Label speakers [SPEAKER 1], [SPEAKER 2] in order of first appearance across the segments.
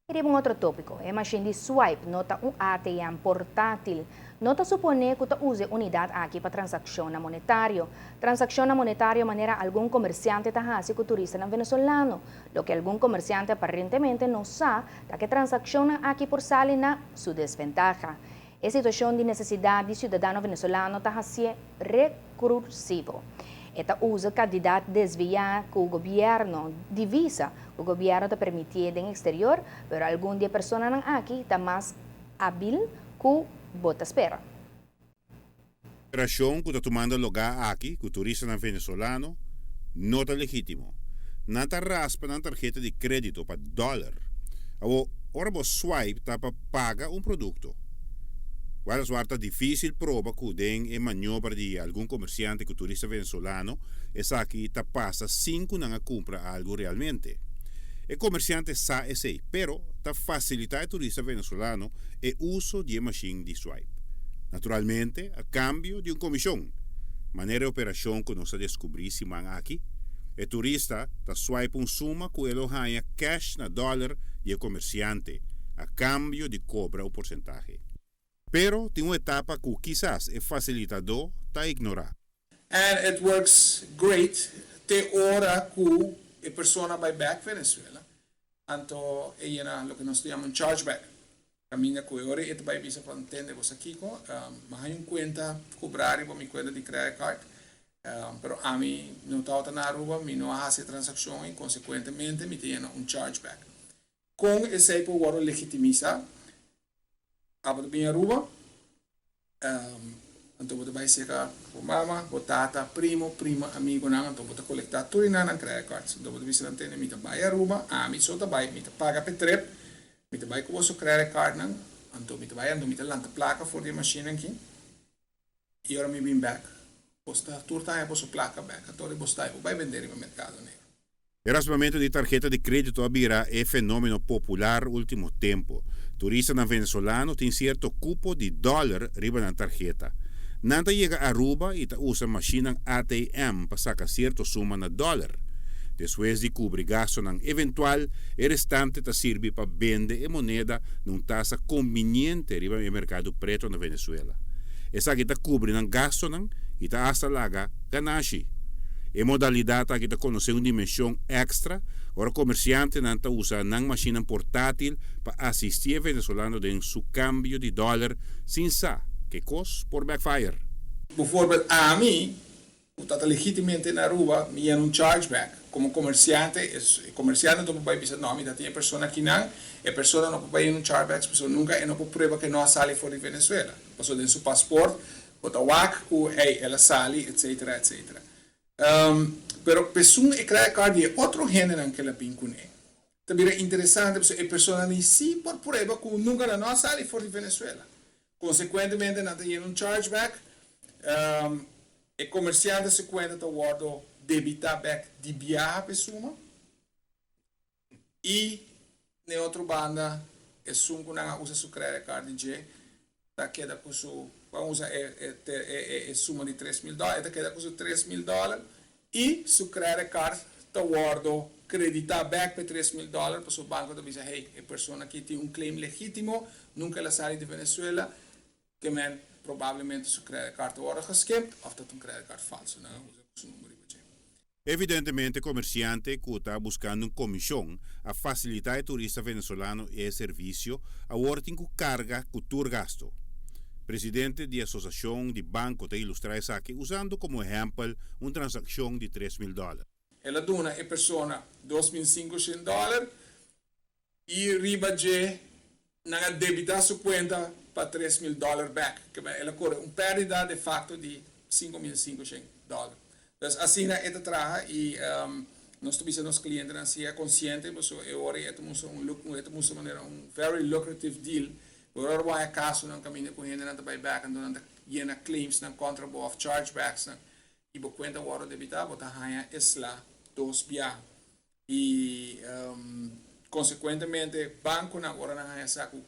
[SPEAKER 1] E um outro tópico, é machine de swipe, nota um ATM portátil. Nota supone que use unidade aqui para transação monetário. Transação monetário maneira algum comerciante tahasi com turista na venezolano, lo que algum comerciante aparentemente não sabe da que transação aqui por sale na sua desventaja. A situação de necessidade de cidadão venezolano tahasi recursivo. Esta usa candidato desviar com o governo divisa. O governo te permitir em exterior, pero algum dia pessoa aqui está mais hábil que bota espera.
[SPEAKER 2] Operação que está tomando lugar aqui, com o turista venezolano, não está legítimo. Não está raspa na tarjeta de crédito para dólar. Agora você swipe está para pagar produto. Qual é difícil prova que tem maniobra de algum comerciante que turista venezolano essa aqui está passa 5 não compra algo realmente. O comerciante sabe esse, pero está facilitar o turista venezolano o uso de machine de swipe. Naturalmente, a cambio de comissão. Maneira de operação que nós descobrimos aqui, o turista está swipe suma que ele ganha cash na dólar e o comerciante, a cambio de cobra o porcentaje. Pero tem uma etapa que quizás o facilitador está ignorar.
[SPEAKER 3] And it works great te hora que a persona vai back Venezuela. Anto ella lo que nos llama un chargeback. Camina que ora e vai visa para entender você aqui com, mas hay cuenta cobrar por mi cuenta de credit card. Pero a mim não está na Aruba, me não hace transação e consequentemente me tem um chargeback. Com esse por agora legitimiza a minha Aruba, então você vai ser com mama, botata, prima, amigo não, então você coletar tudo na credit card. Então você vai ter me vai Aruba, a mim só vai me paga petrep, me vai com o seu credit card não, então me vai ando me lanta placa for the machine aqui. E agora me vim back. Posta turta é posso placa back, então você vai vender no mercado negro.
[SPEAKER 2] O raspamento de tarjeta de crédito abrirá é fenômeno popular último tempo. Turista venezolano tem certo cupo de dólar riba na tarjeta. Nanta chega a Aruba e usa machine ATM para sacar certa suma na dólar. Depois de cobrir gasto ng eventual, o restante serve para vender a moneda num taxa conveniente riba no mercado preto na Venezuela. Essa kita cobre ng gasto ng ita hasta laga ganashi. E modalidade que conhece uma dimensão extra, ora comerciante nanta usa ng machine portátil para assistir venezolano em seu câmbio de dólar sem sa que cos por backfire.
[SPEAKER 3] Bijvoorbeeld a mim, dat legitimamente na Aruba, me é chargeback. Como comerciante não pode dizer nome da tinha pessoa aqui não, e a pessoa não pode ir chargeback, a pessoa nunca é não pode prova que não sai fora de Venezuela. A pessoa tem seu passaporte, bota WAC, ela sai, etc, etc. Pero pessoa e credit card é outro gênero que ela pincune. Também é interessante, a pessoa nem se por prova que nunca não sai fora de Venezuela. Consequentemente, não tem chargeback. E comerciante se conta to guardo debita back di viaja pessoa e ne outro banda é sunco na usa su credit card de da queda com su vamos usar suma de $3,000 da queda com su $3,000 e su credit card to guardo credita back per $3,000 para su banco da dice hey a persona que tem claim legítimo nunca la sai de Venezuela que men provavelmente su credit card ora gescampt of dat credit card falso, não? Usa su número de
[SPEAKER 2] Evidentemente, comerciante que está buscando comissão a facilitar o turista venezolano e serviço a working com carga cultura gasto. Presidente da Associação de Banco te ilustrar isso aqui usando como exemplo uma transação de $3,000.
[SPEAKER 3] Ela dona a persona $2,500 e riba de na debita su conta para $3,000 back, que ela corre perdida de facto de $5,500. Então, assim é esta traja e nós temos nos clientes assim é consciente, mas agora estamos maneira very lucrative deal. Agora vai a caso não caminha com ele não vai back então não llena claims não contra of chargebacks não e por conta agora debitar botar ganha isla dos bia e consequentemente banco não agora não ganha saco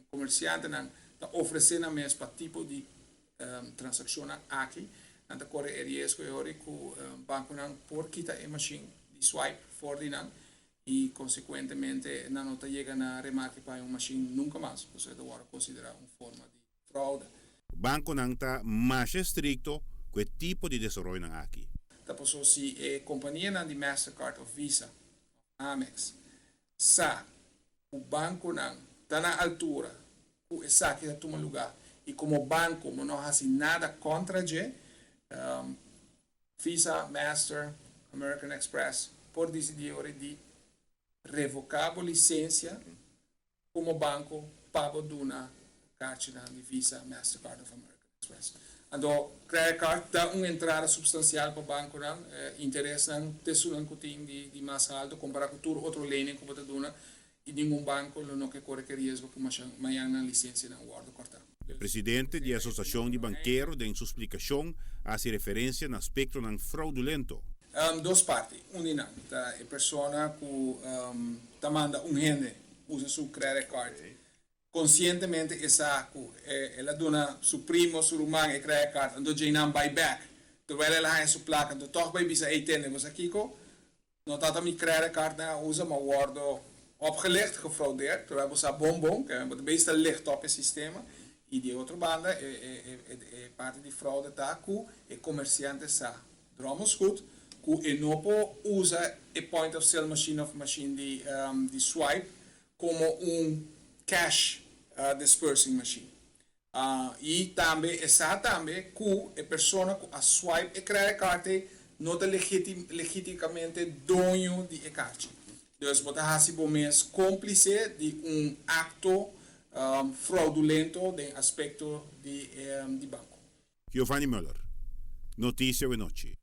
[SPEAKER 3] comerciante não está oferecendo mesmo para tipo de transação aqui não corre risco e ora que banco não por quitar a machine de swipe for the não y consecuentemente no te llegan a remarque para una machine nunca más, pues es ahora considerado una forma de fraude.
[SPEAKER 2] Banco nangta mais estricto com tipo de desenvolvimento aqui.
[SPEAKER 3] Tapos si companhia de Mastercard of Visa, Amex, sa o banco não está na altura, o essa que está tomando lugar e como banco não faz nada contra je, Visa, Master, American Express por decidir de revocar a licença como banco para dar carta de Visa, Mastercard of American Express. Então, credit card dá uma entrada substancial para o banco, interesse não tem de mais alto comparado com outro lane que você dá e nenhum banco não que corre risco que amanhã a licença não guarda cortar.
[SPEAKER 2] O presidente da Associação de Banqueiros, em sua explicação, faz referência no aspecto fraudulento.
[SPEAKER 3] Duas partes. Uma, a pessoa que manda gente usa seu credit card. Conscientemente essa ela dona su primo, su irmão e credit card, então já não buy back. Então ela tem sua placa, então toch vai bisa 18 você aqui não tá mi credit card na usa maar worden opgelegd, gefraudeerd. Terwijl we bonbon, que é meestal ligt op het systeem. E de outra banda, parte de fraude tá que o comerciante sa dromos goed, que o nopo usa a point of sale machine de swipe como cash dispersing machine. E também, que a pessoa que a swipe e credit card não é legitimamente dono de carta. Então, você está cúmplice de acto fraudulento de aspecto de banco.
[SPEAKER 2] Giovanni Müller, Notícia e Noite.